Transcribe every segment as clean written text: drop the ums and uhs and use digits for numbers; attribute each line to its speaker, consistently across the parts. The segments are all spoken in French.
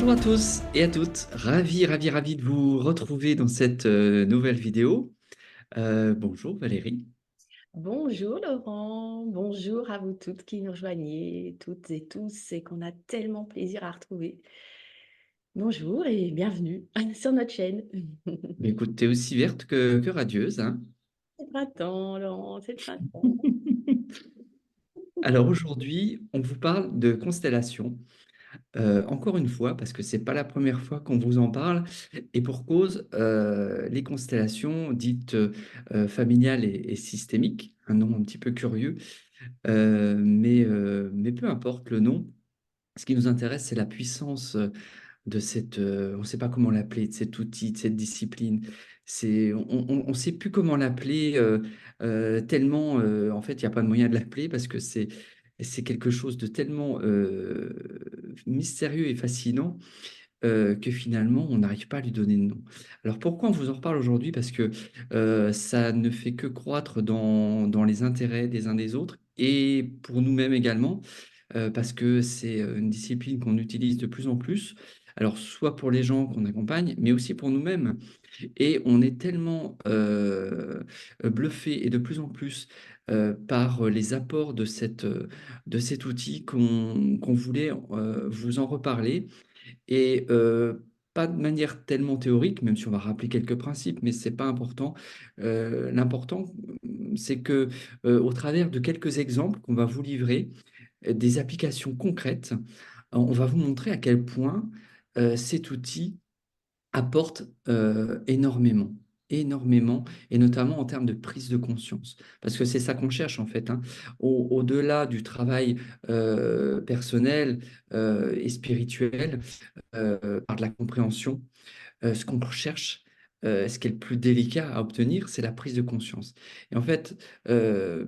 Speaker 1: Bonjour à tous et à toutes, ravi de vous retrouver dans cette nouvelle vidéo. Bonjour Valérie.
Speaker 2: Bonjour Laurent, bonjour à vous toutes qui nous rejoignez, toutes et tous, et qu'on a tellement plaisir à retrouver. Bonjour et bienvenue sur notre chaîne.
Speaker 1: Mais écoute, t'es aussi verte que radieuse, hein.
Speaker 2: C'est le printemps, Laurent, c'est le printemps.
Speaker 1: Alors aujourd'hui, on vous parle de constellations. Encore une fois, parce que c'est pas la première fois qu'on vous en parle, et pour cause, les constellations dites familiales et systémiques, un nom un petit peu curieux, mais peu importe le nom. Ce qui nous intéresse, c'est la puissance de cette, on ne sait pas comment l'appeler, de cet outil, de cette discipline. On ne sait plus comment l'appeler, tellement, en fait, il n'y a pas de moyen de l'appeler parce que c'est quelque chose de tellement mystérieux et fascinant que finalement, on n'arrive pas à lui donner de nom. Alors pourquoi on vous en reparle aujourd'hui? Parce que ça ne fait que croître dans les intérêts des uns des autres et pour nous-mêmes également parce que c'est une discipline qu'on utilise de plus en plus. Alors, soit pour les gens qu'on accompagne, mais aussi pour nous-mêmes. Et on est tellement bluffé et de plus en plus par les apports de cet outil qu'on voulait vous en reparler. Et pas de manière tellement théorique, même si on va rappeler quelques principes, mais c'est pas important. L'important, c'est que au travers de quelques exemples qu'on va vous livrer, des applications concrètes. On va vous montrer à quel point cet outil apporte énormément, énormément, et notamment en termes de prise de conscience. Parce que c'est ça qu'on cherche en fait, hein. Au-delà du travail personnel et spirituel, par de la compréhension, ce qu'on recherche, ce qui est le plus délicat à obtenir, c'est la prise de conscience. Et en fait, euh,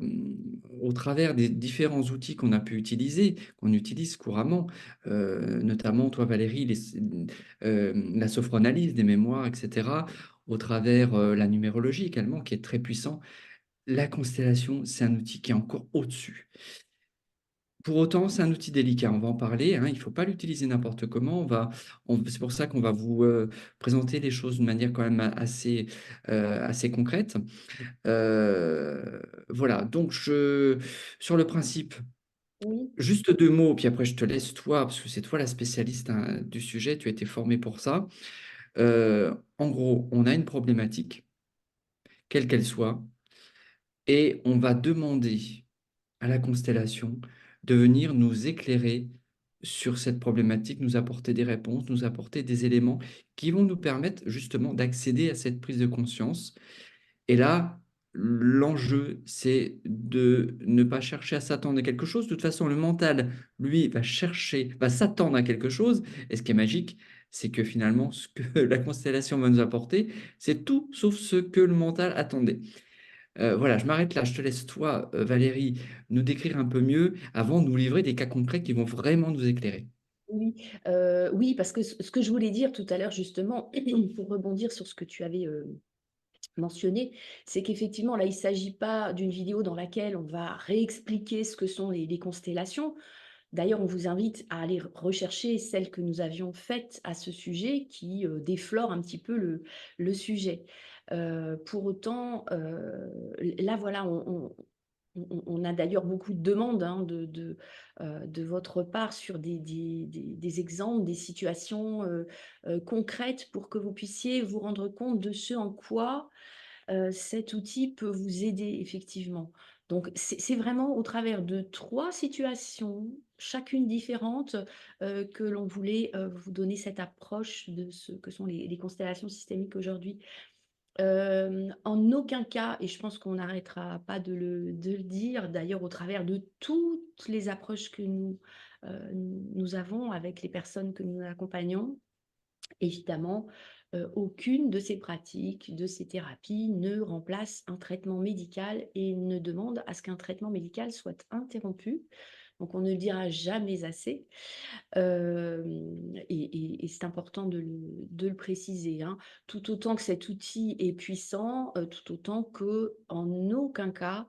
Speaker 1: au travers des différents outils qu'on a pu utiliser, qu'on utilise couramment, notamment toi Valérie, la sophranalyse des mémoires, etc., au travers la numérologie également, qui est très puissant, la constellation, c'est un outil qui est encore au-dessus. Pour autant, c'est un outil délicat, on va en parler, hein, il ne faut pas l'utiliser n'importe comment. C'est pour ça qu'on va vous présenter les choses de manière quand même assez concrète. Voilà, donc sur le principe,
Speaker 2: Oui,
Speaker 1: juste deux mots, puis après je te laisse toi, parce que c'est toi la spécialiste hein, du sujet, tu as été formé pour ça. En gros, on a une problématique, quelle qu'elle soit, et on va demander à la constellation de venir nous éclairer sur cette problématique, nous apporter des réponses, nous apporter des éléments qui vont nous permettre justement d'accéder à cette prise de conscience. Et là, l'enjeu, c'est de ne pas chercher à s'attendre à quelque chose. De toute façon, le mental, lui, va s'attendre à quelque chose. Et ce qui est magique, c'est que finalement, ce que la constellation va nous apporter, c'est tout sauf ce que le mental attendait. Voilà, je m'arrête là. Je te laisse, toi, Valérie, nous décrire un peu mieux avant de nous livrer des cas concrets qui vont vraiment nous éclairer.
Speaker 2: oui, oui, parce que ce que je voulais dire tout à l'heure, justement, pour rebondir sur ce que tu avais mentionné, c'est qu'effectivement, là, il ne s'agit pas d'une vidéo dans laquelle on va réexpliquer ce que sont les constellations. D'ailleurs, on vous invite à aller rechercher celles que nous avions faites à ce sujet qui déflorent un petit peu le sujet. Pour autant, là, voilà, on a d'ailleurs beaucoup de demandes hein, de votre part sur des exemples, des situations concrètes pour que vous puissiez vous rendre compte de ce en quoi cet outil peut vous aider effectivement. Donc c'est vraiment au travers de 3 situations, chacune différente, que l'on voulait, vous donner cette approche de ce que sont les constellations systémiques aujourd'hui. En aucun cas, et je pense qu'on n'arrêtera pas de le dire, d'ailleurs au travers de toutes les approches que nous avons avec les personnes que nous accompagnons, évidemment, aucune de ces pratiques, de ces thérapies ne remplace un traitement médical et ne demande à ce qu'un traitement médical soit interrompu Donc on ne le dira jamais assez. Et c'est important de le préciser, hein. Tout autant que cet outil est puissant, tout autant qu'en aucun cas,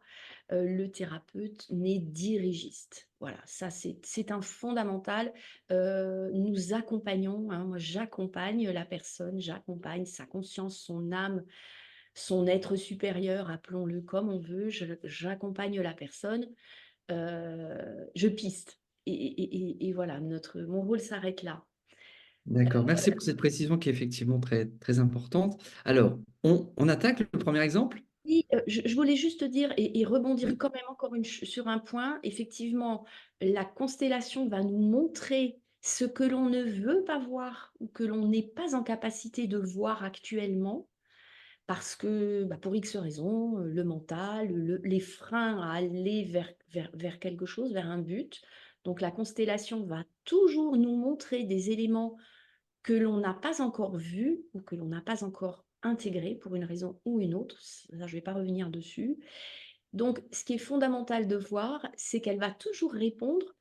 Speaker 2: le thérapeute n'est dirigiste. Voilà, ça c'est un fondamental. Nous accompagnons, hein, moi j'accompagne la personne, j'accompagne sa conscience, son âme, son être supérieur, appelons-le comme on veut, j'accompagne la personne, je piste. Et voilà, mon rôle s'arrête là.
Speaker 1: D'accord, merci pour cette précision qui est effectivement très, très importante. Alors, on attaque le premier exemple?
Speaker 2: Oui, je voulais juste te dire et rebondir
Speaker 1: Oui.
Speaker 2: quand même encore sur un point. Effectivement, la constellation va nous montrer ce que l'on ne veut pas voir ou que l'on n'est pas en capacité de voir actuellement parce que, bah, pour X raisons, le mental, les freins à aller vers quelque chose, vers un but. Donc la constellation va toujours nous montrer des éléments que l'on n'a pas encore vus ou que l'on n'a pas encore intégrés pour une raison ou une autre. Ça, je ne vais pas revenir dessus. Donc, ce qui est fondamental de voir, c'est qu'elle va toujours répondre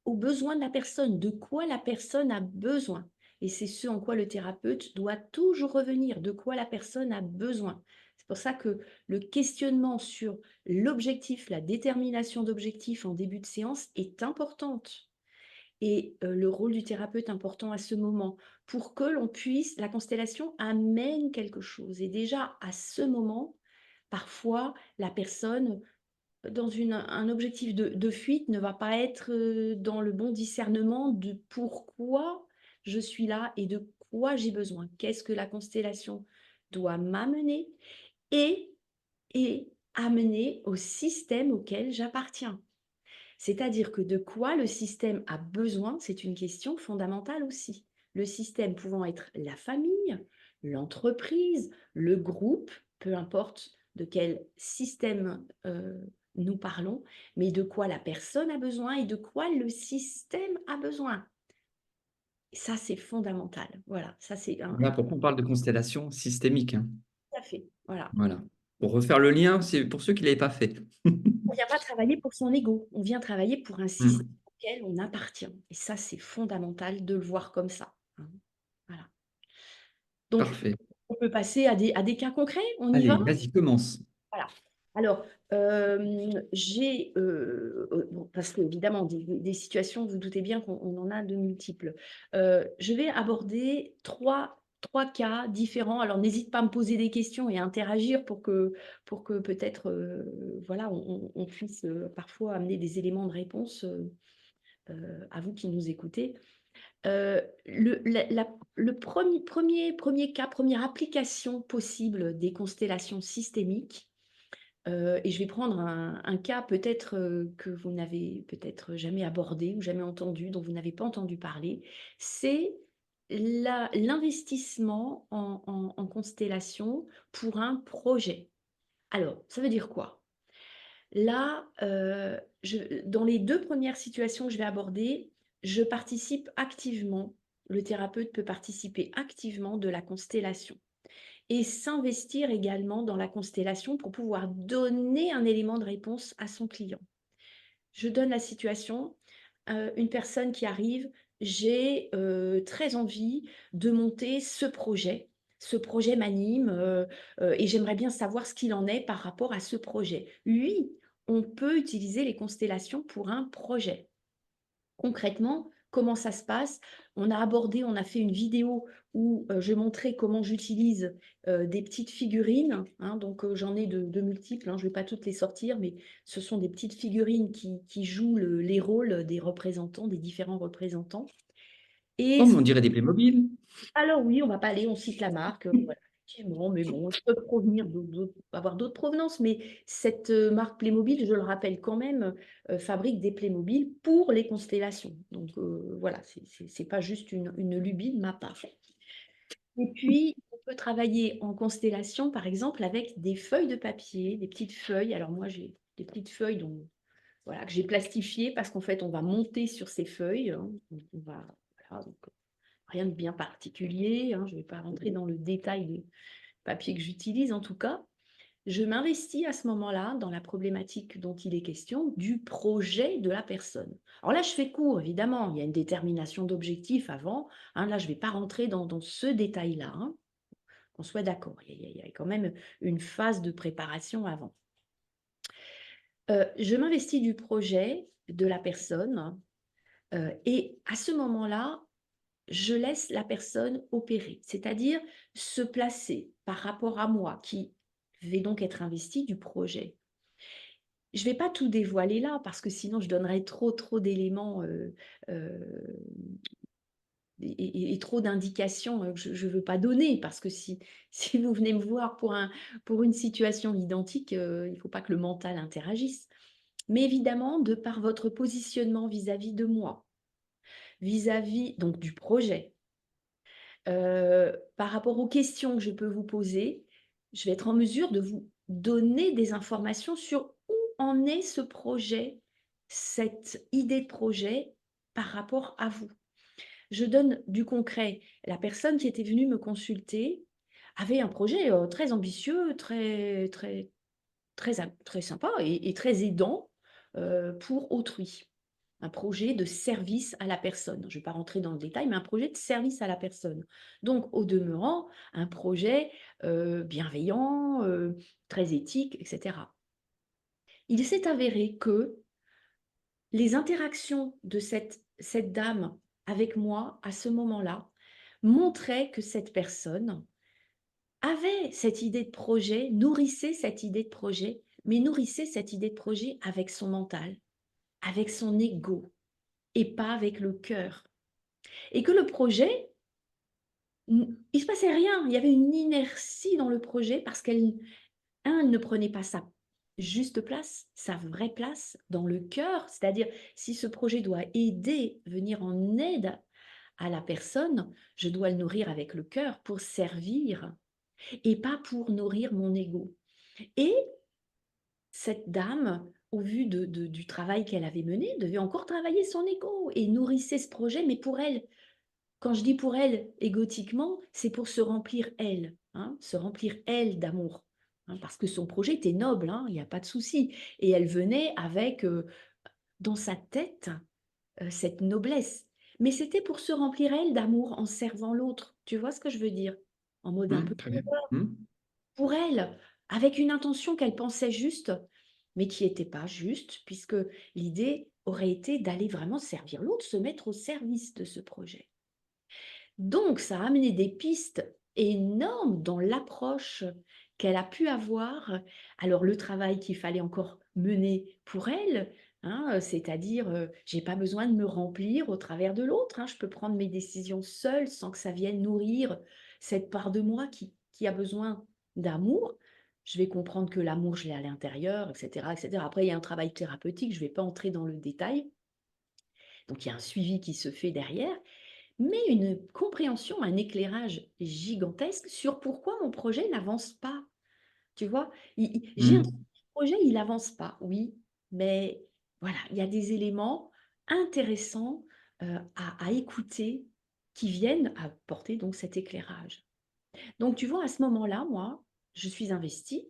Speaker 2: aux besoins de la personne, de quoi la personne a besoin. Et c'est ce en quoi le thérapeute doit toujours revenir, de quoi la personne a besoin. C'est pour ça que le questionnement sur l'objectif, la détermination d'objectif en début de séance est importante. Et le rôle du thérapeute important à ce moment pour que l'on puisse, la constellation amène quelque chose. Et déjà à ce moment, parfois, la personne dans un objectif de fuite ne va pas être dans le bon discernement de pourquoi je suis là et de quoi j'ai besoin. Qu'est-ce que la constellation doit m'amener et, et amener au système auquel j'appartiens. C'est-à-dire que de quoi le système a besoin, c'est une question fondamentale aussi. Le système pouvant être la famille, l'entreprise, le groupe, peu importe de quel système nous parlons, mais de quoi la personne a besoin et de quoi le système a besoin. Et ça, c'est fondamental. Voilà, ça c'est
Speaker 1: Voilà pourquoi on parle de constellation systémique, hein.
Speaker 2: tout à fait. Voilà.
Speaker 1: Voilà. Pour refaire le lien, c'est pour ceux qui ne l'avaient pas fait.
Speaker 2: On ne vient pas travailler pour son ego, on vient travailler pour un système
Speaker 1: Mm.
Speaker 2: auquel on appartient. Et ça, c'est fondamental de le voir comme ça, hein. Voilà. Donc,
Speaker 1: Parfait.
Speaker 2: on peut passer à des cas concrets, on y va?
Speaker 1: Allez, vas-y, commence.
Speaker 2: Voilà. Alors, j'ai, bon, parce qu'évidemment, des situations, vous doutez bien qu'on en a de multiples. Je vais aborder trois cas différents. Alors, n'hésite pas à me poser des questions et à interagir pour que peut-être, voilà, on puisse parfois amener des éléments de réponse à vous qui nous écoutez. Le premier cas, première application possible des constellations systémiques, et je vais prendre un cas peut-être que vous n'avez peut-être jamais abordé ou jamais entendu, dont vous n'avez pas entendu parler, c'est l'investissement en constellation pour un projet. Alors, ça veut dire quoi? Là, dans les deux premières situations que je vais aborder, je participe activement, le thérapeute peut participer activement de la constellation et s'investir également dans la constellation pour pouvoir donner un élément de réponse à son client. Je donne la situation, une personne qui arrive, j'ai très envie de monter ce projet. Ce projet m'anime et j'aimerais bien savoir ce qu'il en est par rapport à ce projet. Oui, on peut utiliser les constellations pour un projet. Concrètement, comment ça se passe? On a fait une vidéo où je montrais comment j'utilise des petites figurines, hein, donc j'en ai de multiples, hein, je ne vais pas toutes les sortir, mais ce sont des petites figurines qui jouent les rôles des représentants, des différents représentants. Et
Speaker 1: Oh, mais on dirait des Playmobil.
Speaker 2: alors oui, on va pas aller, on cite la marque, voilà, effectivement, mais bon, ils peuvent provenir avoir d'autres provenances, mais cette marque Playmobil, je le rappelle quand même, fabrique des Playmobil pour les constellations. Donc voilà, c'est pas juste une lubie de ma part. Et puis, on peut travailler en constellation, par exemple, avec des feuilles de papier, des petites feuilles. Alors moi, j'ai des petites feuilles voilà, que j'ai plastifiées parce qu'en fait, on va monter sur ces feuilles, hein. On va, voilà, donc, rien de bien particulier, hein, je ne vais pas rentrer dans le détail des papiers que j'utilise en tout cas. je m'investis à ce moment-là dans la problématique dont il est question du projet de la personne. Alors là, je fais court, évidemment, il y a une détermination d'objectifs avant, hein, là, je ne vais pas rentrer dans ce détail-là, hein, qu'on soit d'accord. Il y a quand même une phase de préparation avant. Je m'investis du projet de la personne, et à ce moment-là, je laisse la personne opérer, c'est-à-dire se placer par rapport à moi qui vais donc être investie du projet. Je ne vais pas tout dévoiler là parce que sinon je donnerais trop d'éléments, heu et trop d'indications, que je ne veux pas donner parce que si si vous venez me voir pour une situation identique, il ne faut pas que le mental interagisse. Mais évidemment, de par votre positionnement vis-à-vis de moi, vis-à-vis donc du projet, par rapport aux questions que je peux vous poser, je vais être en mesure de vous donner des informations sur où en est ce projet, cette idée de projet par rapport à vous. Je donne du concret. La personne qui était venue me consulter avait un projet, très ambitieux, très sympa et très aidant, pour autrui. Un projet de service à la personne. Je ne vais pas rentrer dans le détail, mais un projet de service à la personne. Donc au demeurant, un projet, bienveillant, très éthique et cetera. Il s'est avéré que les interactions de cette dame avec moi à ce moment-là montraient que cette personne avait cette idée de projet, nourrissait cette idée de projet, mais nourrissait cette idée de projet avec son mental, avec son ego et pas avec le cœur. Et que le projet, il se passait rien, il y avait une inertie dans le projet parce elle ne prenait pas sa juste place, sa vraie place dans le cœur, c'est-à-dire si ce projet doit aider, venir en aide à la personne, je dois le nourrir avec le cœur pour servir et pas pour nourrir mon ego. Et cette dame, au vu du travail qu'elle avait mené, devait encore travailler son ego et nourrissait ce projet, mais pour elle. Quand je dis pour elle, égotiquement, c'est pour se remplir elle, hein, se remplir elle d'amour. Hein, parce que son projet était noble, hein, il n'y a pas de souci. Et elle venait avec, dans sa tête, cette noblesse. Mais c'était pour se remplir elle d'amour en servant l'autre. Tu vois ce que je veux dire? En mode un peu
Speaker 1: Très bien. Mmh.
Speaker 2: pour elle, avec une intention qu'elle pensait juste, mais qui n'était pas juste, puisque l'idée aurait été d'aller vraiment servir l'autre, se mettre au service de ce projet. Donc, ça a amené des pistes énormes dans l'approche qu'elle a pu avoir. Alors, le travail qu'il fallait encore mener pour elle, hein, c'est-à-dire, j'ai pas besoin de me remplir au travers de l'autre, hein, je peux prendre mes décisions seule sans que ça vienne nourrir cette part de moi qui a besoin d'amour. Je vais comprendre que l'amour, je l'ai à l'intérieur, et cetera, et cetera. Après, il y a un travail thérapeutique, je ne vais pas entrer dans le détail. Donc, il y a un suivi qui se fait derrière mais une compréhension, un éclairage gigantesque sur pourquoi mon projet n'avance pas. Tu vois? J'ai un
Speaker 1: Mmh.
Speaker 2: projet, il n'avance pas, oui, mais voilà, il y a des éléments intéressants, à écouter qui viennent apporter donc cet éclairage. Donc tu vois, à ce moment-là, moi, je suis investie,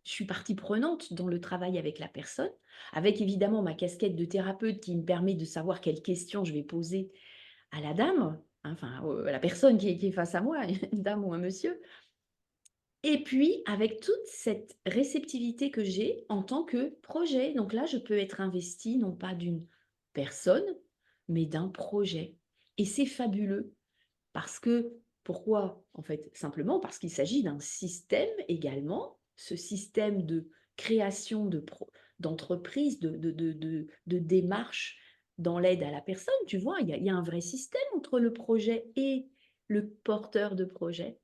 Speaker 2: je suis partie prenante dans le travail avec la personne, avec évidemment ma casquette de thérapeute qui me permet de savoir quelles questions je vais poser à la dame, hein, enfin, à la personne qui est face à moi, une dame ou un monsieur. Et puis, avec toute cette réceptivité que j'ai en tant que projet. Donc là, je peux être investie non pas d'une personne, mais d'un projet. Et c'est fabuleux parce que, pourquoi? En fait, simplement parce qu'il s'agit d'un système également, ce système de création d'entreprise, de démarche dans l'aide à la personne. Tu vois, il y a un vrai système entre le projet et le porteur de projet.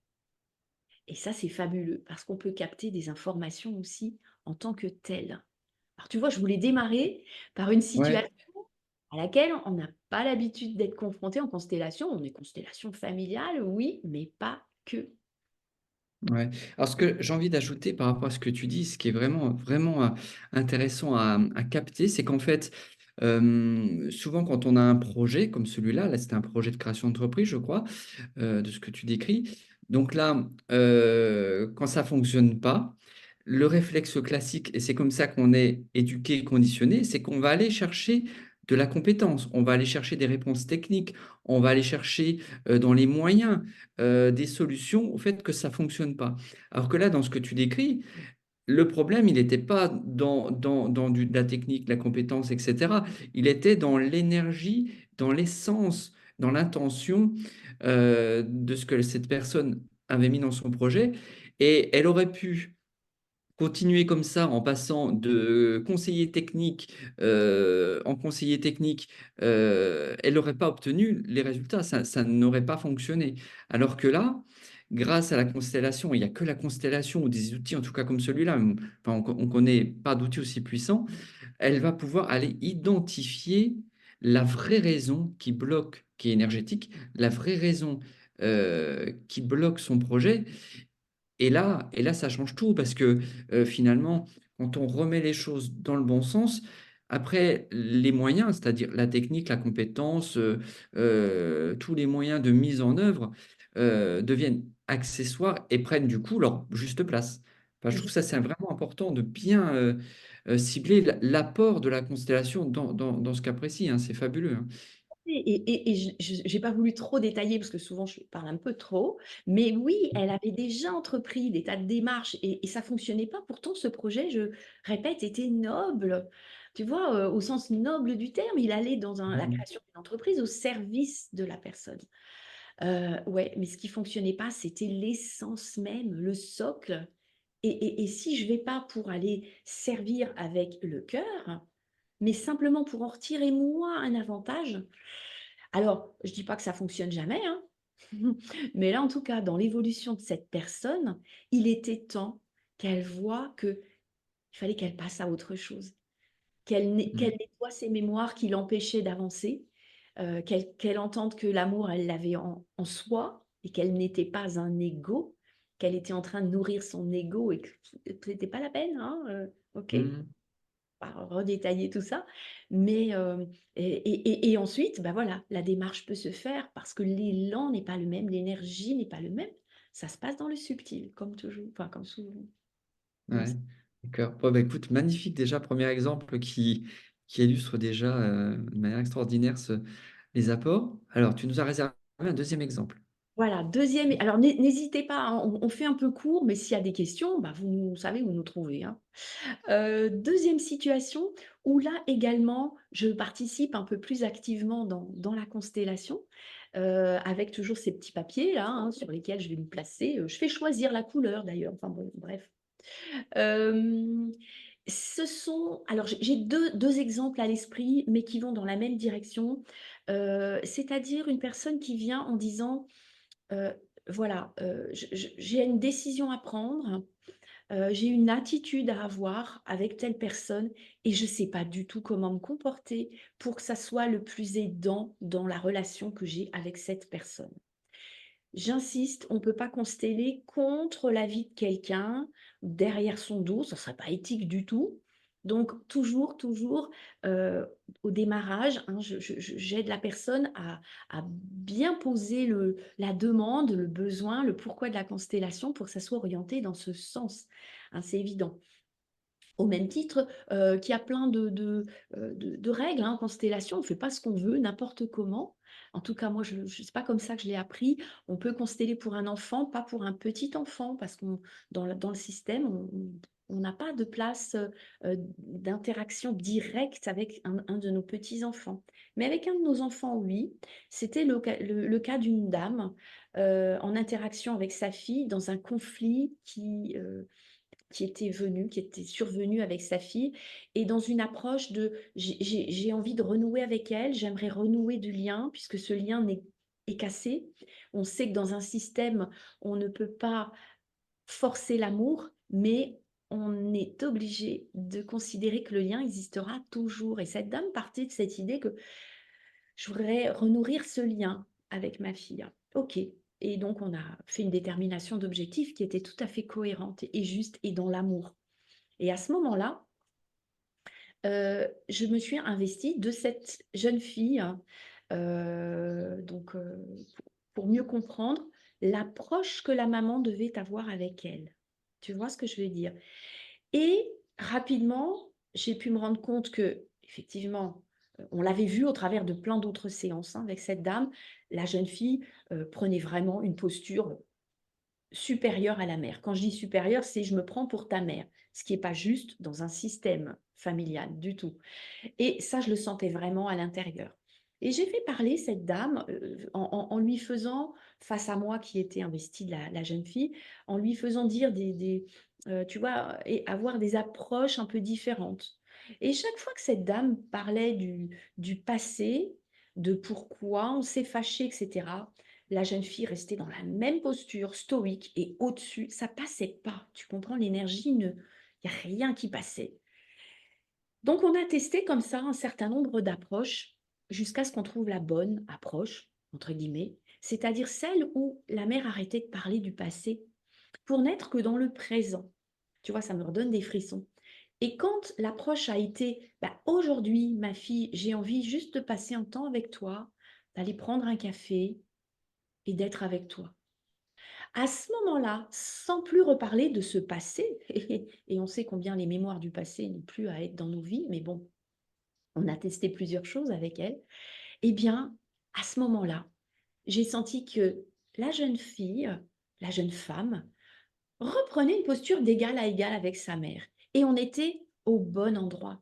Speaker 2: Et ça, c'est fabuleux parce qu'on peut capter des informations aussi en tant que tel. Alors, tu vois, je voulais démarrer par une
Speaker 1: Ouais,
Speaker 2: situation à laquelle on n'a pas l'habitude d'être confronté en constellation. On est constellation familiale, oui, mais pas que.
Speaker 1: ouais. Alors ce que j'ai envie d'ajouter par rapport à ce que tu dis, ce qui est vraiment, intéressant à capter, c'est qu'en fait, souvent quand on a un projet comme celui-là, là c'était un projet de création d'entreprise je crois, de ce que tu décris. Donc là, quand ça fonctionne pas, le réflexe classique, et c'est comme ça qu'on est éduqué, conditionné, c'est qu'on va aller chercher de la compétence, on va aller chercher des réponses techniques, on va aller chercher dans les moyens des solutions au fait que ça ne fonctionne pas. Alors que là, dans ce que tu décris, le problème, il n'était pas de la technique, la compétence, etc. Il était dans l'énergie, dans l'essence, dans l'intention de ce que cette personne avait mis dans son projet. Et elle aurait pu continuer comme ça en passant de conseiller technique en conseiller technique, elle n'aurait pas obtenu les résultats, ça n'aurait pas fonctionné. Alors que là, grâce à la constellation, il n'y a que la constellation ou des outils, en tout cas comme celui-là, enfin, on ne connaît pas d'outils aussi puissants, elle va pouvoir aller identifier la vraie raison qui bloque, qui est énergétique, la vraie raison qui bloque son projet et là, ça change tout parce que finalement, quand on remet les choses dans le bon sens, après, les moyens, c'est-à-dire la technique, la compétence, tous les moyens de mise en œuvre deviennent accessoires et prennent du coup leur juste place. Enfin, je trouve ça c'est vraiment important de bien cibler l'apport de la constellation dans ce cas précis, hein. C'est fabuleux, hein.
Speaker 2: Et je n'ai pas voulu trop détailler parce que souvent je parle un peu trop, mais oui, elle avait déjà entrepris des tas de démarches et ça fonctionnait pas. Pourtant, ce projet, je répète, était noble. Tu vois, au sens noble du terme, il allait dans la
Speaker 1: Mhm.
Speaker 2: création d'une entreprise au service de la personne. Ouais, mais ce qui fonctionnait pas, c'était l'essence même, le socle. Et si je vais pas pour aller servir avec le cœur, mais simplement pour en retirer moi un avantage, alors, je dis pas que ça fonctionne jamais, hein, mais là, en tout cas, dans l'évolution de cette personne, il était temps qu'elle voie qu'il fallait qu'elle passe à autre chose, qu'elle nettoie ses mémoires qui l'empêchaient d'avancer, qu'elle entende que l'amour, elle l'avait en soi et qu'elle n'était pas un ego, qu'elle était en train de nourrir son ego et que c'était pas la peine, hein, ok,
Speaker 1: Mhm.
Speaker 2: pas redétailler tout ça, mais et ensuite, bah voilà, la démarche peut se faire parce que l'élan n'est pas le même, l'énergie n'est pas le même. Ça se passe dans le subtil, comme toujours, enfin comme souvent. Donc,
Speaker 1: Ouais, d'accord. Bon, bah, écoute, magnifique déjà, premier exemple qui illustre déjà de manière extraordinaire les apports. Alors, tu nous as réservé un deuxième exemple.
Speaker 2: voilà, deuxième. Alors n'hésitez pas, hein, on fait un peu court, mais s'il y a des questions, bah, vous savez où nous trouver, hein. Deuxième situation où là également, je participe un peu plus activement dans la constellation, avec toujours ces petits papiers là, hein, sur lesquels je vais me placer. Je fais choisir la couleur d'ailleurs, enfin bon, bref. Hem, Ce sont alors j'ai 2 exemples à l'esprit, mais qui vont dans la même direction. C'est-à-dire une personne qui vient en disant, heu: «Voilà, j'ai une décision à prendre, j'ai une attitude à avoir avec telle personne et je ne sais pas du tout comment me comporter pour que ça soit le plus aidant dans la relation que j'ai avec cette personne. J'insiste, on ne peut pas consteller contre la vie de quelqu'un, derrière son dos, ça ne serait pas éthique du tout. Donc toujours, au démarrage, hein, j'aide la personne à bien poser la demande, le besoin, le pourquoi de la constellation pour que ça soit orienté dans ce sens, hein, c'est évident. Au même titre, qu'il y a plein de règles, hein, en constellation, on ne fait pas ce qu'on veut, n'importe comment. En tout cas, moi, je c'est pas comme ça que je l'ai appris. On peut consteller pour un enfant, pas pour un petit enfant, parce qu'on dans le système, on n'a pas de place, d'interaction directe avec un de nos petits enfants. Mais avec un de nos enfants, oui. C'était le cas d'une dame, en interaction avec sa fille dans un conflit qui était survenu avec sa fille et dans une approche de j'ai envie de renouer avec elle, j'aimerais renouer du lien puisque ce lien est cassé. On sait que dans un système, on ne peut pas forcer l'amour, mais on est obligé de considérer que le lien existera toujours. Et cette dame partait de cette idée que je voudrais renourrir ce lien avec ma fille. OK. Et donc, on a fait une détermination d'objectifs qui était tout à fait cohérente et juste et dans l'amour. Et à ce moment-là, je me suis investie de cette jeune fille, donc pour mieux comprendre l'approche que la maman devait avoir avec elle. Tu vois ce que je veux dire? Et rapidement, j'ai pu me rendre compte que effectivement, on l'avait vu au travers de plein d'autres séances, hein, avec cette dame. La jeune fille, prenait vraiment une posture supérieure à la mère. Quand je dis supérieure, c'est: «Je me prends pour ta mère», ce qui est pas juste dans un système familial du tout. Et ça, je le sentais vraiment à l'intérieur. Et j'ai fait parler cette dame, en lui faisant, face à moi qui était investie de la jeune fille, en lui faisant dire tu vois? Et avoir des approches un peu différentes. Et chaque fois que cette dame parlait du passé, de pourquoi on s'est fâché, et cetera, la jeune fille restait dans la même posture, stoïque et au-dessus, ça passait pas. Tu comprends? L'énergie ne il y a rien qui passait. Donc on a testé comme ça un certain nombre d'approches jusqu'à ce qu'on trouve la «bonne approche» entre guillemets, c'est-à-dire celle où la mère arrêtait de parler du passé pour n'être que dans le présent. Tu vois, ça me redonne des frissons. Et quand l'approche a été: «Bah, aujourd'hui ma fille, j'ai envie juste de passer un temps avec toi, d'aller prendre un café et d'être avec toi». À ce moment-là, sans plus reparler de ce passé et on sait combien les mémoires du passé n'ont plus à être dans nos vies, mais bon, on a testé plusieurs choses avec elle. Eh bien, à ce moment-là, j'ai senti que la jeune fille, la jeune femme, reprenait une posture d'égal à égal avec sa mère. Et on était au bon endroit.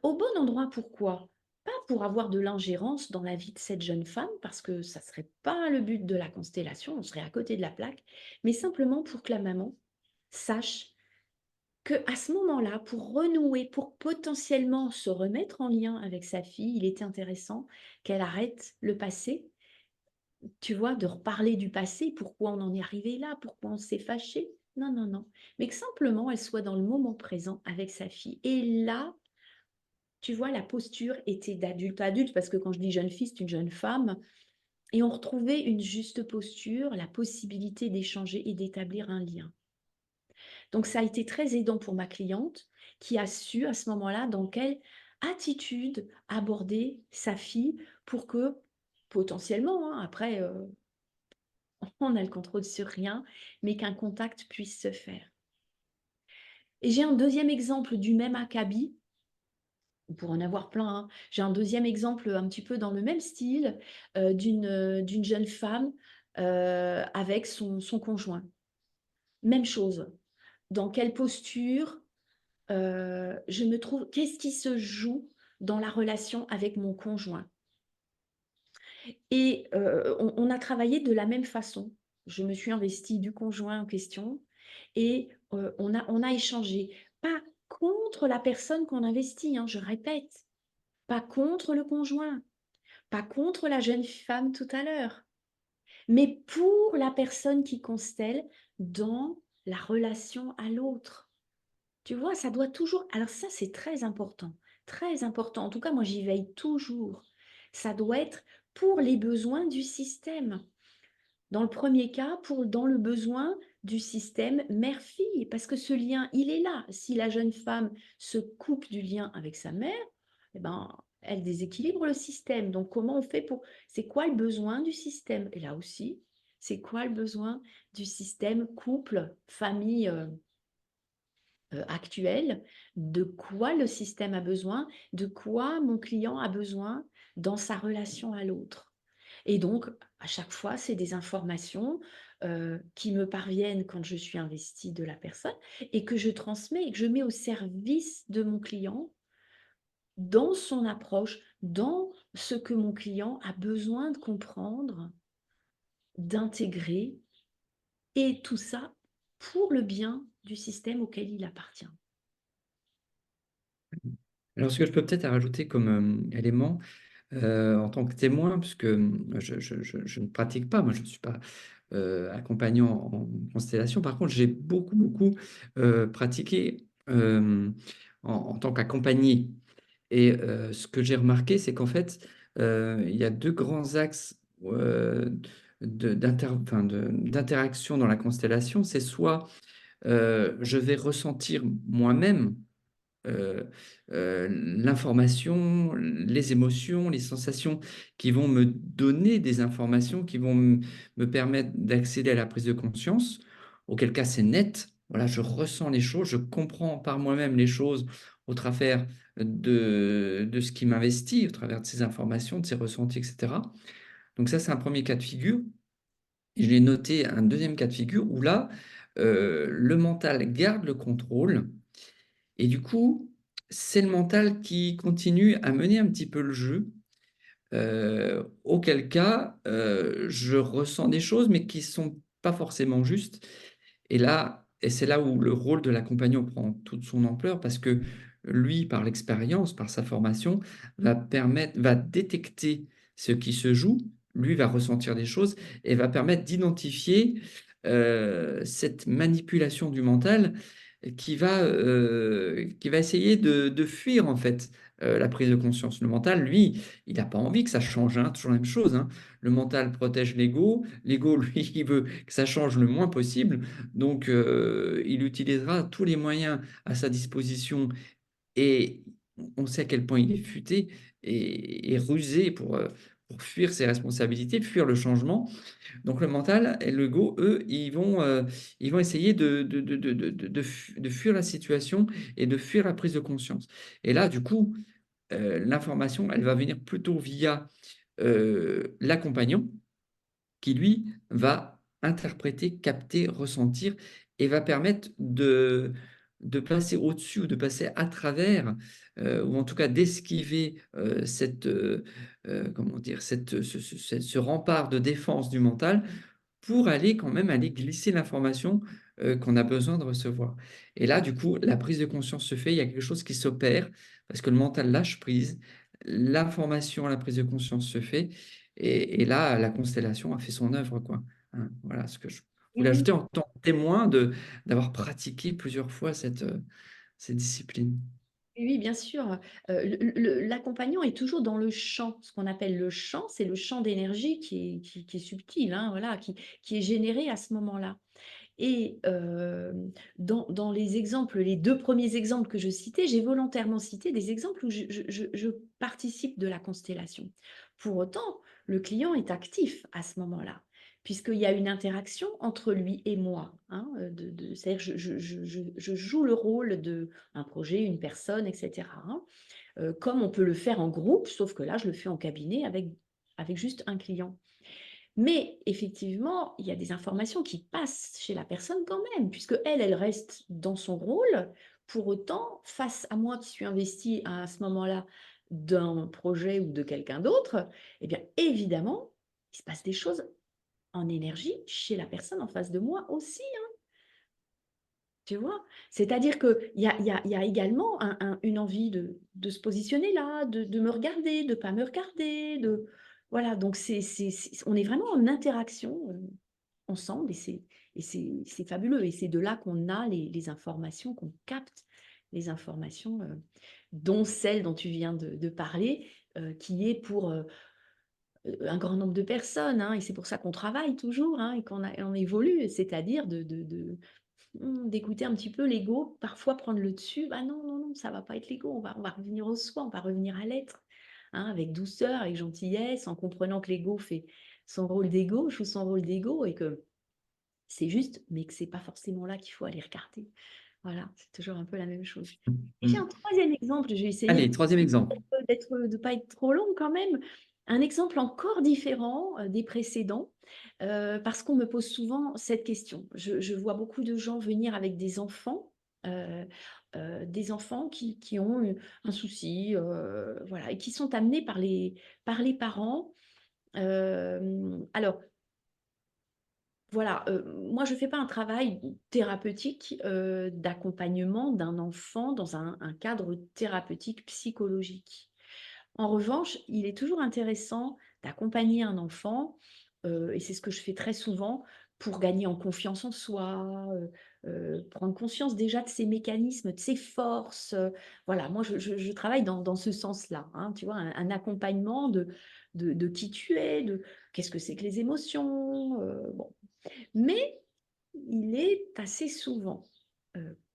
Speaker 2: Au bon endroit, pourquoi? Pas pour avoir de l'ingérence dans la vie de cette jeune femme, parce que ça ne serait pas le but de la constellation, on serait à côté de la plaque, mais simplement pour que la maman sache que à ce moment-là, pour renouer, pour potentiellement se remettre en lien avec sa fille, il était intéressant qu'elle arrête le passé, tu vois? De reparler du passé, pourquoi on en est arrivé là, pourquoi on s'est fâché. Non, non, non, mais que simplement elle soit dans le moment présent avec sa fille et là, tu vois, la posture était d'adulte à adulte parce que quand je dis jeune fille, c'est une jeune femme et on retrouvait une juste posture, la possibilité d'échanger et d'établir un lien. Donc ça a été très aidant pour ma cliente qui a su à ce moment-là dans quelle attitude aborder sa fille pour que potentiellement, hein, après, on n'a le contrôle sur rien, mais qu'un contact puisse se faire. Et j'ai un deuxième exemple du même acabit, on pourrait en avoir plein, hein. J'ai un deuxième exemple un petit peu dans le même style, d'une jeune femme, avec son conjoint. Même chose. Dans quelle posture, je me trouve qu'est-ce qui se joue dans la relation avec mon conjoint? Et on a travaillé de la même façon. Je me suis investie du conjoint en question et on a échangé. Pas contre la personne qu'on investit, hein, je répète, pas contre le conjoint, pas contre la jeune femme tout à l'heure, mais pour la personne qui constelle dans la relation à l'autre. Tu vois? Ça doit toujours alors ça, c'est très important, très important. En tout cas, moi, j'y veille toujours. Ça doit être pour les besoins du système. Dans le premier cas, dans le besoin du système mère-fille, parce que ce lien, il est là. Si la jeune femme se coupe du lien avec sa mère, eh ben, elle déséquilibre le système. Donc, comment on fait pour c'est quoi le besoin du système? Et là aussi, c'est quoi le besoin du système couple, famille, actuelle, de quoi le système a besoin, de quoi mon client a besoin dans sa relation à l'autre. Et donc, à chaque fois, c'est des informations qui me parviennent quand je suis investie de la personne et que je transmets et que je mets au service de mon client dans son approche, dans ce que mon client a besoin de comprendre, d'intégrer, et tout ça pour le bien du système auquel il appartient.
Speaker 1: Alors ce que je peux peut-être rajouter comme, élément, en tant que témoin, puisque, je ne pratique pas, moi je ne suis pas, accompagnant en constellation. Par contre, j'ai beaucoup, beaucoup, pratiqué, en tant qu'accompagné et ce que j'ai remarqué, c'est qu'en fait, il y a 2 grands axes, d'interaction dans la constellation. C'est soit, je vais ressentir moi-même l'information, les émotions, les sensations qui vont me donner des informations qui vont me permettre d'accéder à la prise de conscience, auquel cas c'est net. voilà, je ressens les choses, je comprends par moi-même les choses au travers de ce qui m'investit, au travers de ces informations, de ces ressentis, et cetera. Donc ça, c'est un premier cas de figure. Et je l'ai noté un deuxième cas de figure où là, le mental garde le contrôle et du coup, c'est le mental qui continue à mener un petit peu le jeu, auquel cas, je ressens des choses, mais qui sont pas forcément justes. Et c'est là où le rôle de l'accompagnant prend toute son ampleur parce que lui, par l'expérience, par sa formation, va détecter ce qui se joue, lui va ressentir des choses et va permettre d'identifier, cette manipulation du mental qui va essayer de fuir en fait, la prise de conscience. Le mental, lui, il n'a pas envie que ça change, hein, toujours la même chose, hein. Le mental protège l'ego, l'ego, lui, il veut que ça change le moins possible, donc il utilisera tous les moyens à sa disposition et on sait à quel point il est futé et rusé pour fuir ses responsabilités, fuir le changement. Donc le mental et l'ego, eux, ils vont essayer de fuir la situation et de fuir la prise de conscience. Et là, du coup, l'information, elle va venir plutôt via, l'accompagnant qui lui va interpréter, capter, ressentir et va permettre de passer au-dessus ou de passer à travers, ou en tout cas d'esquiver, comment dire? Ce rempart de défense du mental pour aller quand même aller glisser l'information, qu'on a besoin de recevoir. Et là, du coup, la prise de conscience se fait, il y a quelque chose qui s'opère parce que le mental lâche prise, l'information, la prise de conscience se fait et là, la constellation a fait son œuvre, quoi, hein. Voilà ce que je voulais
Speaker 2: Oui,
Speaker 1: ajouter en tant que témoin d'avoir pratiqué plusieurs fois cette discipline.
Speaker 2: oui, oui, bien sûr. L'accompagnant est toujours dans le champ. Ce qu'on appelle le champ, c'est le champ d'énergie qui est subtil, hein, voilà, qui est généré à ce moment-là. Et dans les exemples, les 2 premiers exemples que je citais, j'ai volontairement cité des exemples où je participe de la constellation. Pour autant, le client est actif à ce moment-là, puisqu'il y a une interaction entre lui et moi, hein, c'est-à-dire je joue le rôle d'un projet, une personne, et cetera, hein, comme on peut le faire en groupe, sauf que là, je le fais en cabinet avec juste un client. Mais effectivement, il y a des informations qui passent chez la personne quand même, puisque elle reste dans son rôle. Pour autant, face à moi qui suis investie à ce moment-là d'un projet ou de quelqu'un d'autre, eh bien évidemment, il se passe des choses en énergie chez la personne en face de moi aussi, hein, tu vois? C'est-à-dire qu'il y a également une envie de se positionner là, de me regarder, de ne pas me regarder, voilà, donc on est vraiment en interaction, ensemble et c'est fabuleux et c'est de là qu'on a les informations, qu'on capte les informations, dont celle dont tu viens de parler, qui est pour, un grand nombre de personnes, hein, et c'est pour ça qu'on travaille toujours, hein, et on évolue, c'est-à-dire d'écouter un petit peu l'ego, parfois prendre le dessus. «Ah non, non, non, ça va pas être l'ego, on va revenir au soi, on va revenir à l'être», hein, avec douceur, avec gentillesse, en comprenant que l'ego fait son rôle d'ego, joue son rôle d'ego et que c'est juste, mais que c'est pas forcément là qu'il faut aller regarder. Voilà, c'est toujours un peu la même chose. Et j'ai
Speaker 1: Mmh.
Speaker 2: un troisième exemple, je vais essayer
Speaker 1: Allez, troisième exemple.
Speaker 2: de pas être trop longue quand même. Un exemple encore différent, des précédents, parce qu'on me pose souvent cette question. Je vois beaucoup de gens venir avec heu des enfants qui ont eu un souci, voilà, et qui sont amenés par les parents. Alors voilà, moi je ne fais pas un travail thérapeutique, d'accompagnement d'un enfant dans un cadre thérapeutique psychologique. En revanche, il est toujours intéressant d'accompagner un enfant, et c'est ce que je fais très souvent pour gagner en confiance en soi, prendre conscience déjà de ses mécanismes, de ses forces, voilà, moi je travaille dans ce sens-là, hein, tu vois? Un accompagnement de qui tu es, de qu'est-ce que c'est que les émotions, bon. Mais il est assez souvent,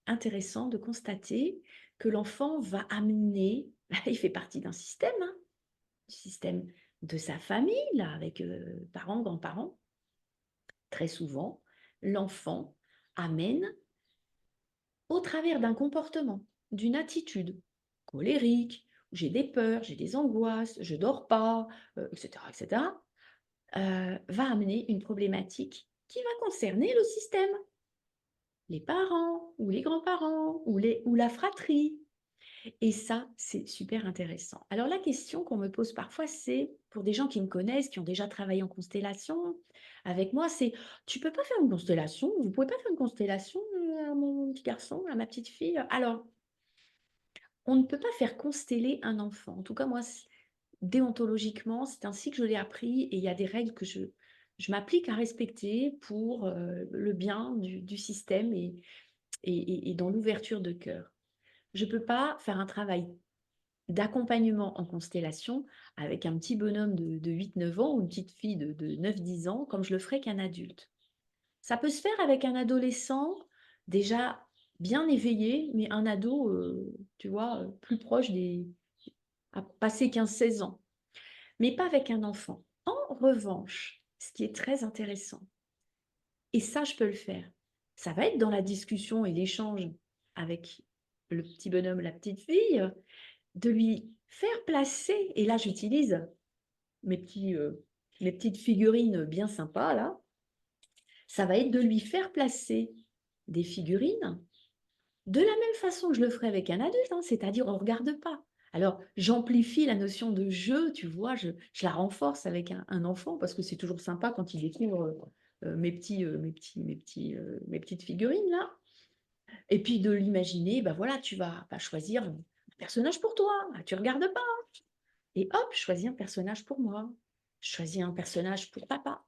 Speaker 2: intéressant de constater que l'enfant va amener il fait partie d'un système, hein, du système de sa famille, là, avec, parents, grands-parents. Très souvent, l'enfant amène au travers d'un comportement, d'une attitude colérique, où j'ai des peurs, j'ai des angoisses, je dors pas, etc., etc., va amener une problématique qui va concerner le système, les parents ou les grands-parents ou la fratrie. Et ça, c'est super intéressant. Alors la question qu'on me pose parfois, c'est pour des gens qui me connaissent, qui ont déjà travaillé en constellation avec moi, c'est: «Tu peux pas faire une constellation? Vous pouvez pas faire une constellation, à mon petit garçon, à ma petite fille?» Alors, on ne peut pas faire consteller un enfant. En tout cas, moi, déontologiquement, c'est ainsi que je l'ai appris et il y a des règles que je m'applique à respecter pour, le bien du système et dans l'ouverture de cœur. Je ne peux pas faire un travail d'accompagnement en constellation avec un petit bonhomme de 8-9 ans ou une petite fille de 9-10 ans comme je le ferais qu'un adulte. Ça peut se faire avec un adolescent déjà bien éveillé, mais un ado, tu vois, plus proche des à passer 15-16 ans, mais pas avec un enfant. En revanche, ce qui est très intéressant, et ça je peux le faire, ça va être dans la discussion et l'échange avec le petit bonhomme, la petite fille, de lui faire placer, et là j'utilise mes mes petites figurines bien sympas là, ça va être de lui faire placer des figurines de la même façon que je le ferais avec un adulte, hein, c'est-à-dire on ne regarde pas. Alors j'amplifie la notion de jeu, tu vois, je la renforce avec un enfant parce que c'est toujours sympa quand il découvre mes petites figurines là. Et puis de l'imaginer, bah voilà, tu vas choisir un personnage pour toi, ah, tu regardes pas. Et hop, je choisis un personnage pour moi. Je choisis un personnage pour papa,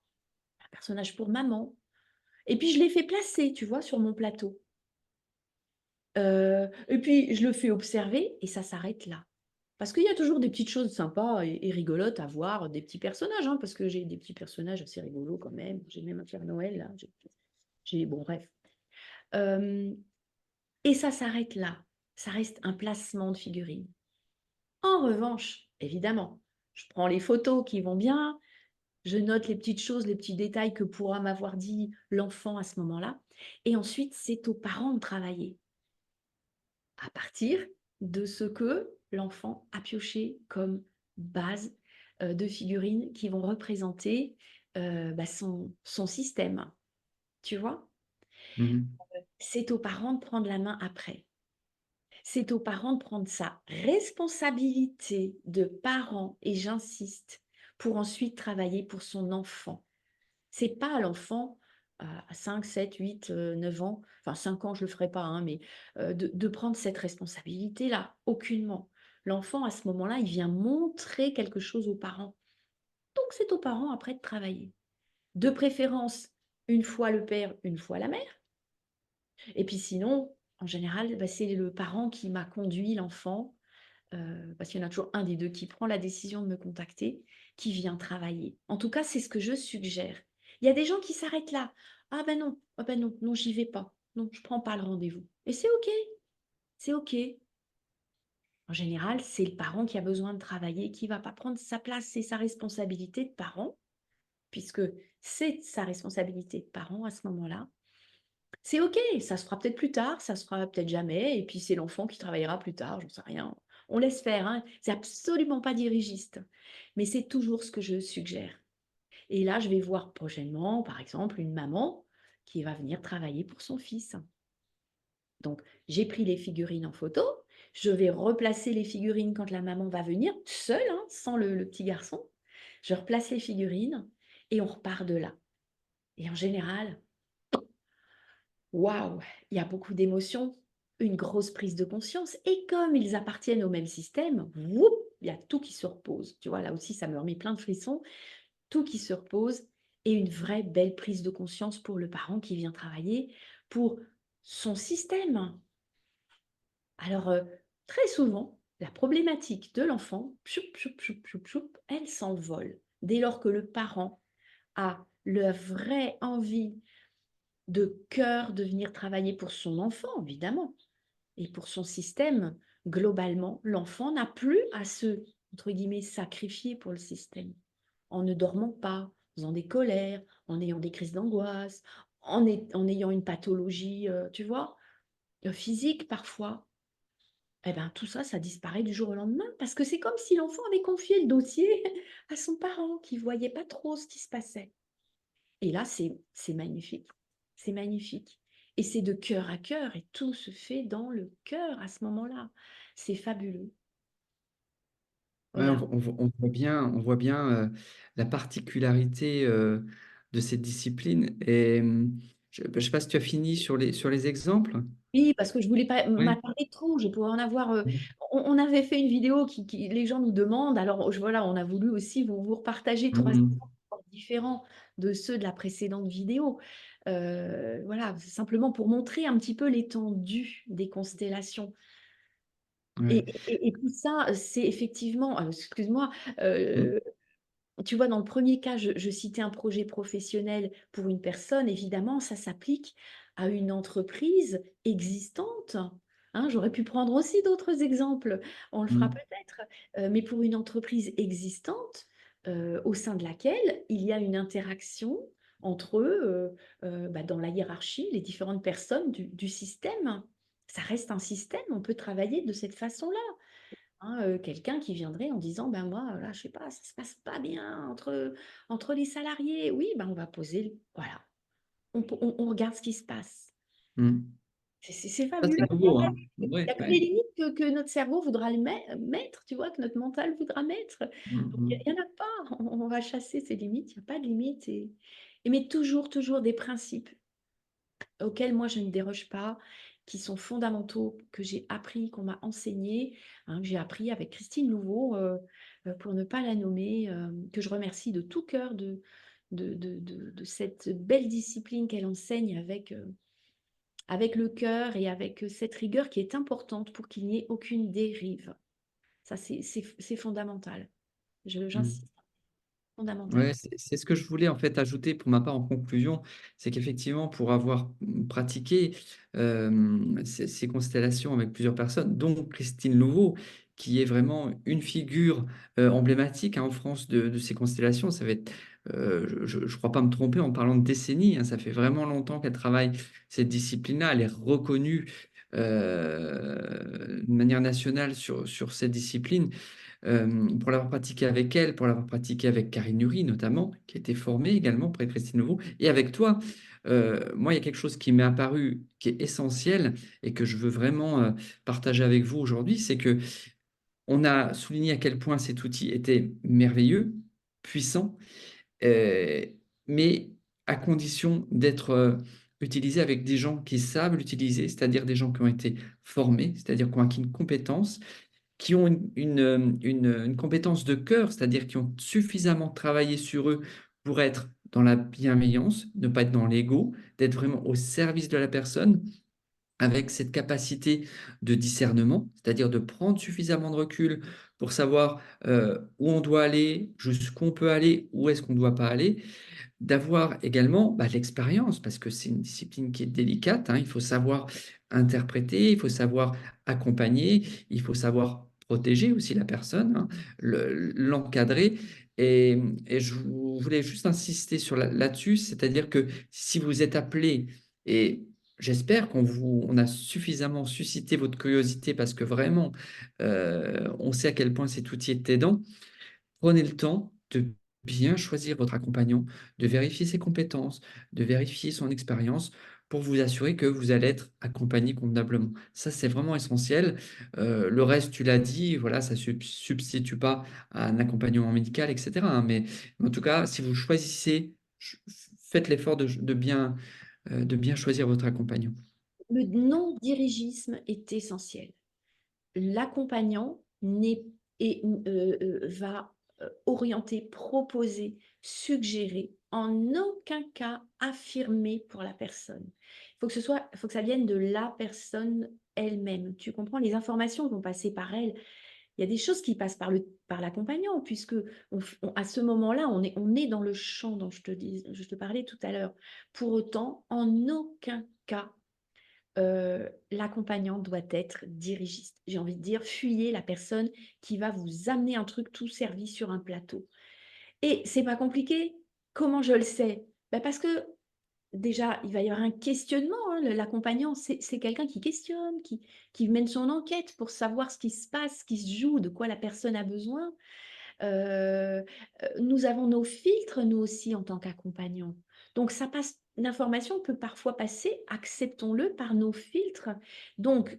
Speaker 2: un personnage pour maman. Et puis je les fais placer, tu vois, sur mon plateau. Et puis je le fais observer et ça s'arrête là. Parce qu'il y a toujours des petites choses sympas et rigolotes à voir, des petits personnages, hein, parce que j'ai des petits personnages assez rigolos quand même. J'ai même un Père Noël là, bon bref. Hem Et ça s'arrête là. Ça reste un placement de figurines. En revanche, évidemment, je prends les photos qui vont bien, je note les petites choses, les petits détails que pourra m'avoir dit l'enfant à ce moment-là. Et ensuite, c'est aux parents de travailler à partir de ce que l'enfant a pioché comme base de figurines qui vont représenter son système. Tu vois?
Speaker 1: Mmh.
Speaker 2: C'est aux parents de prendre la main après. C'est aux parents de prendre sa responsabilité de parent, et j'insiste, pour ensuite travailler pour son enfant. C'est pas à l'enfant, à 5, 7, 8, 9 ans, enfin 5 ans je le ferai pas, hein, mais de prendre cette responsabilité-là, aucunement. L'enfant à ce moment-là, il vient montrer quelque chose aux parents. Donc c'est aux parents après de travailler. De préférence, une fois le père, une fois la mère. Et puis sinon, en général, bah, c'est le parent qui m'a conduit l'enfant, parce qu'il y en a toujours un des 2 qui prend la décision de me contacter, qui vient travailler. En tout cas, c'est ce que je suggère. Il y a des gens qui s'arrêtent là: «Ah ben non, ah ben non, non, j'y vais pas. Non, je prends pas le rendez-vous» et c'est OK, c'est OK. En général, c'est le parent qui a besoin de travailler, qui va pas prendre sa place. C'est sa responsabilité de parent, puisque c'est sa responsabilité de parent à ce moment-là. C'est OK, ça se fera peut-être plus tard, ça se fera peut-être jamais et puis c'est l'enfant qui travaillera plus tard, j'en sais rien. On laisse faire, hein, c'est absolument pas dirigiste, mais c'est toujours ce que je suggère. Et là, je vais voir prochainement, par exemple, une maman qui va venir travailler pour son fils. Donc, j'ai pris les figurines en photo, je vais replacer les figurines quand la maman va venir, seule, hein, sans le petit garçon. Je replace les figurines et on repart de là. Et en général, waouh! Il y a beaucoup d'émotions, une grosse prise de conscience et comme ils appartiennent au même système, woup! Il y a tout qui se repose. Tu vois? Là aussi, ça me remet plein de frissons. Tout qui se repose et une vraie belle prise de conscience pour le parent qui vient travailler, pour son système. Alors, très souvent, la problématique de l'enfant, choup, choup, choup, choup, choup, elle s'envole. Dès lors que le parent a la vraie envie de cœur de venir travailler pour son enfant, évidemment, et pour son système, globalement, l'enfant n'a plus à se, entre guillemets, sacrifier pour le système, en ne dormant pas, en faisant des colères, en ayant des crises d'angoisse, en ayant une pathologie, tu vois? physique parfois, eh ben, tout ça, ça disparaît du jour au lendemain parce que c'est comme si l'enfant avait confié le dossier à son parent qui voyait pas trop ce qui se passait. Et là, c'est magnifique. C'est magnifique. Et c'est de cœur à cœur et tout se fait dans le cœur à ce moment-là. C'est fabuleux.
Speaker 1: Ouais,
Speaker 2: Voilà.
Speaker 1: on voit bien, la particularité, de cette discipline et je ne sais pas si tu as fini sur les exemples?
Speaker 2: Oui, parce que je voulais pas
Speaker 1: Oui.
Speaker 2: m'attarder trop, je pourrais en avoir,
Speaker 1: Mmh.
Speaker 2: on avait fait une vidéo qui les gens nous demandent, alors voilà, on a voulu aussi vous repartager 3
Speaker 1: Mmh.
Speaker 2: exemples différents de ceux de la précédente vidéo. Voilà, simplement pour montrer un petit peu l'étendue des constellations
Speaker 1: Ouais.
Speaker 2: et tout ça, c'est effectivement, excuse-moi,
Speaker 1: Mmh.
Speaker 2: heu tu vois, dans le premier cas, je citais un projet professionnel pour une personne, évidemment, ça s'applique à une entreprise existante, hein. J'aurais pu prendre aussi d'autres exemples, on le fera
Speaker 1: Mmh.
Speaker 2: peut-être, mais pour une entreprise existante, au sein de laquelle il y a une interaction entre eux, bah, dans la hiérarchie, les différentes personnes du système. Ça reste un système, on peut travailler de cette façon-là. Hein, quelqu'un qui viendrait en disant: «Ben, moi, là, je sais pas, ça se passe pas bien entre les salariés». Oui, ben, on va poser l voilà, on regarde ce qui se passe.
Speaker 1: Mmh.
Speaker 2: C'est
Speaker 1: Ça,
Speaker 2: fabuleux.
Speaker 1: c'est nouveau, hein?
Speaker 2: Il y
Speaker 1: Ouais,
Speaker 2: a que les
Speaker 1: ouais.
Speaker 2: limites que notre cerveau voudra le mettre, tu vois? Que notre mental voudra mettre.
Speaker 1: Mmh
Speaker 2: Donc
Speaker 1: mh.
Speaker 2: il y en a pas, on va chasser ces limites, il y a pas de limites mais toujours, toujours des principes auxquels moi je ne déroge pas, qui sont fondamentaux, que j'ai appris, qu'on m'a enseigné, hein, que j'ai appris avec Christine Louveau, pour ne pas la nommer, que je remercie de tout cœur de cette belle discipline qu'elle enseigne avec le cœur et avec, cette rigueur qui est importante pour qu'il n'y ait aucune dérive. Ça c'est fondamental.
Speaker 1: Mmh.
Speaker 2: J'insiste, fondamental.
Speaker 1: Ouais, c'est ce que je voulais en fait ajouter pour ma part en conclusion, c'est qu'effectivement pour avoir, pratiqué, ces constellations avec plusieurs personnes, dont Christine Louveau, qui est vraiment une figure, emblématique, hein, en France de ces constellations. Ça va être, je crois pas me tromper en parlant de décennies, hein, ça fait vraiment longtemps qu'elle travaille cette discipline-là. Elle est reconnue, de manière nationale sur cette discipline. Pour l'avoir pratiqué avec elle, pour l'avoir pratiqué avec Karine Nury notamment, qui a été formée également auprès de Christine Nouveau et avec toi. Moi, il y a quelque chose qui m'est apparu, qui est essentiel et que je veux vraiment, partager avec vous aujourd'hui, c'est qu'on a souligné à quel point cet outil était merveilleux, puissant, heu, mais à condition d'être, utilisé avec des gens qui savent l'utiliser, c'est-à-dire des gens qui ont été formés, c'est-à-dire qui ont acquis une compétence, qui ont une compétence de cœur, c'est-à-dire qui ont suffisamment travaillé sur eux pour être dans la bienveillance, ne pas être dans l'ego, d'être vraiment au service de la personne, avec cette capacité de discernement, c'est-à-dire de prendre suffisamment de recul pour savoir, où on doit aller, jusqu'où on peut aller, où est-ce qu'on ne doit pas aller. D'avoir également, bah, l'expérience, parce que c'est une discipline qui est délicate, hein. Il faut savoir interpréter, il faut savoir accompagner, il faut savoir protéger aussi la personne, hein, l'encadrer et je voulais juste insister sur là-dessus, c'est-à-dire que si vous êtes appelé et j'espère on a suffisamment suscité votre curiosité parce que vraiment, on sait à quel point cet outil est aidant. Prenez le temps de bien choisir votre accompagnant, de vérifier ses compétences, de vérifier son expérience pour vous assurer que vous allez être accompagné convenablement. Ça, c'est vraiment essentiel. Le reste, tu l'as dit, voilà, ça substitue pas à un accompagnement médical et cetera, hein, mais en tout cas, si vous choisissez, ch faites l'effort de bien choisir votre accompagnant.
Speaker 2: Le non-dirigisme est essentiel. L'accompagnant n'est et va, orienter, proposer, suggérer, en aucun cas affirmer pour la personne. Il faut que ça vienne de la personne elle-même. Tu comprends? Les informations vont passer par elle. Il y a des choses qui passent par l'accompagnant puisque à ce moment-là, on est dans le champ dont je te parlais tout à l'heure. Pour autant, en aucun cas l'accompagnant doit être dirigiste. J'ai envie de dire, fuyez la personne qui va vous amener un truc tout servi sur un plateau. Et c'est pas compliqué. Comment je le sais? Bah, parce que déjà, il va y avoir un questionnement, hein, l'accompagnant, c'est quelqu'un qui questionne, qui mène son enquête pour savoir ce qui se passe, ce qui se joue, de quoi la personne a besoin. Heu nous avons nos filtres, nous aussi, en tant qu'accompagnants. Donc ça passe l'information peut parfois passer, acceptons-le, par nos filtres. Donc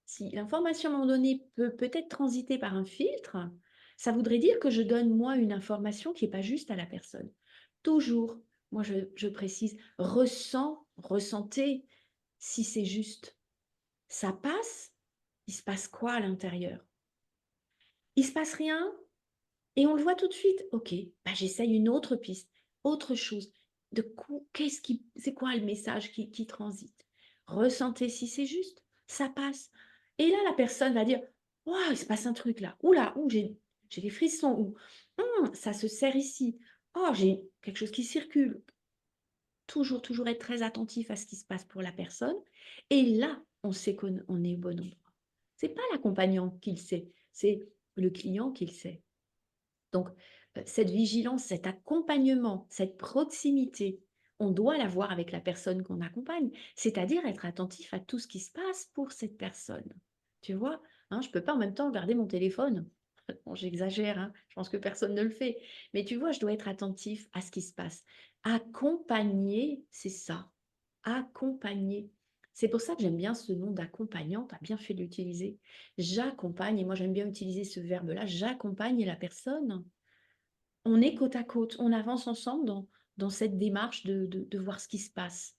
Speaker 2: si l'information à un moment donné peut-être transiter par un filtre, ça voudrait dire que je donne moi une information qui est pas juste à la personne. Toujours, moi je précise, ressentez si c'est juste. Ça passe, il se passe quoi à l'intérieur? Il se passe rien et on le voit tout de suite. OK, bah, j'essaye une autre piste, autre chose. Qu'est-ce qui c'est quoi le message qui transite? Ressentez si c'est juste, ça passe et là, la personne va dire: «Waouh, il se passe un truc là. Ouh là, ouh, j'ai des frissons» ou ça se serre ici. Oh, j'ai quelque chose qui circule». Toujours, toujours être très attentif à ce qui se passe pour la personne et là, on sait qu'on est au bon endroit. C'est pas l'accompagnant qui le sait, c'est le client qui le sait. Donc, cette vigilance, cet accompagnement, cette proximité, on doit l'avoir avec la personne qu'on accompagne, c'est-à-dire être attentif à tout ce qui se passe pour cette personne. Tu vois? Hein, je peux pas en même temps regarder mon téléphone. Bon, j'exagère, hein, je pense que personne ne le fait. Mais tu vois, je dois être attentif à ce qui se passe. Accompagner, c'est ça, accompagner. C'est pour ça que j'aime bien ce nom d'accompagnant, tu as bien fait de l'utiliser. J'accompagne et moi j'aime bien utiliser ce verbe-là, j'accompagne la personne. On est côte à côte, on avance ensemble dans cette démarche de voir ce qui se passe,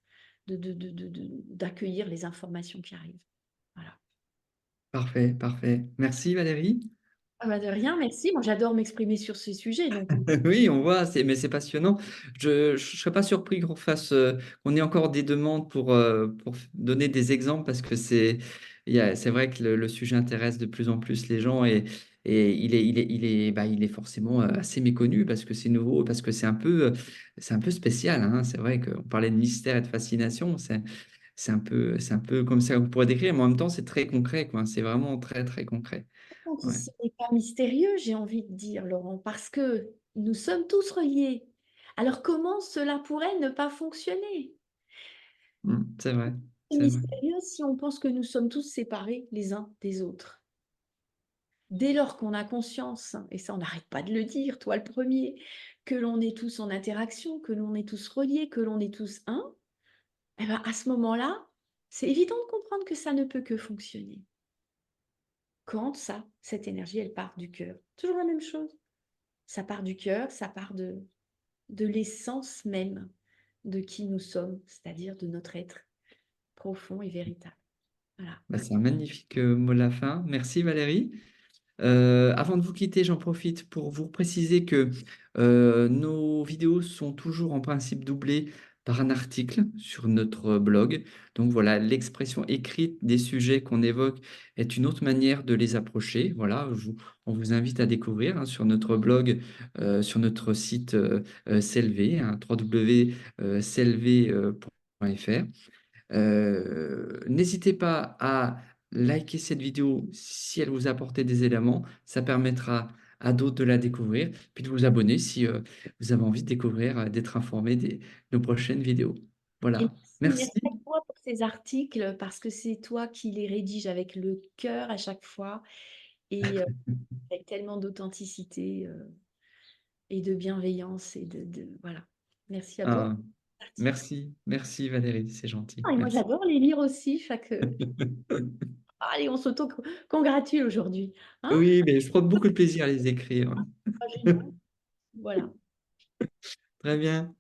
Speaker 2: d'accueillir les informations qui arrivent. Voilà.
Speaker 1: Parfait, parfait. Merci Valérie.
Speaker 2: Ah bah, de rien, merci. Moi, j'adore m'exprimer sur ces sujets, donc
Speaker 1: Oui, on voit, c'est passionnant. Je ne serais pas surpris qu'on ait encore des demandes pour donner des exemples parce que c'est vrai que le sujet intéresse de plus en plus les gens et il est forcément assez méconnu parce que c'est nouveau, parce que c'est un peu spécial, hein. C'est vrai qu'on parlait de mystère et de fascination, c'est un peu comme ça qu'on pourrait décrire, mais en même temps, c'est très concret, quoi. C'est vraiment très, très concret. Ouais.
Speaker 2: ce n'est pas mystérieux, j'ai envie de dire, Laurent, parce que nous sommes tous reliés. Alors comment cela pourrait ne pas fonctionner?
Speaker 1: C'est vrai,
Speaker 2: C'est
Speaker 1: c'est vrai.
Speaker 2: mystérieux si on pense que nous sommes tous séparés les uns des autres. Dès lors qu'on a conscience, et ça on n'arrête pas de le dire, toi le premier, que l'on est tous en interaction, que l'on est tous reliés, que l'on est tous un, eh ben, à ce moment-là, c'est évident de comprendre que ça ne peut que fonctionner. Quand cette énergie, elle part du cœur. Toujours la même chose. Ça part du cœur, ça part de l'essence même de qui nous sommes, c'est-à-dire de notre être profond et véritable. Voilà.
Speaker 1: Bah, c'est un magnifique mot de la fin. Merci Valérie. Avant de vous quitter, j'en profite pour vous préciser que nos vidéos sont toujours en principe doublées par un article sur notre blog. Donc voilà, l'expression écrite des sujets qu'on évoque est une autre manière de les approcher. Voilà, on vous invite à découvrir hein, sur notre blog, sur notre site CLV, hein, www.clv.fr. N'hésitez pas à liker cette vidéo si elle vous a apporté des éléments. Ça permettra à d'autres de la découvrir, puis de vous abonner si vous avez envie de découvrir, d'être informé de nos prochaines vidéos.
Speaker 2: Et
Speaker 1: Voilà.
Speaker 2: merci à
Speaker 1: Merci.
Speaker 2: toi pour ces articles parce que c'est toi qui les rédiges avec le cœur à chaque fois et avec tellement d'authenticité et de bienveillance et voilà. Merci à toi pour
Speaker 1: Ah,
Speaker 2: ces articles.
Speaker 1: merci, merci Valérie, c'est gentil.
Speaker 2: Ah, et moi
Speaker 1: Merci.
Speaker 2: j'adore les lire aussi allez, on s'auto-congratule aujourd'hui, hein?
Speaker 1: Oui, mais je prends beaucoup de plaisir à les écrire.
Speaker 2: Ah, génial, voilà.
Speaker 1: Très bien.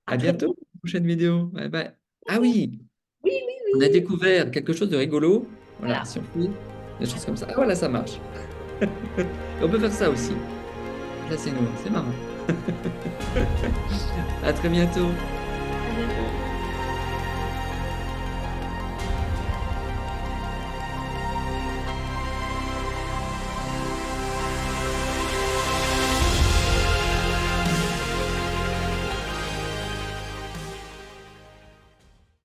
Speaker 2: À
Speaker 1: À
Speaker 2: très
Speaker 1: bientôt
Speaker 2: bientôt.
Speaker 1: pour une prochaine vidéo. Bye bye. Ah oui,
Speaker 2: Oui, oui,
Speaker 1: on a
Speaker 2: oui.
Speaker 1: découvert quelque chose de rigolo. Voilà,
Speaker 2: Voilà.
Speaker 1: si on fait des choses comme ça. Ah voilà, ça marche. On peut faire ça aussi. Là, c'est nous, c'est marrant. À très bientôt.
Speaker 2: À bientôt.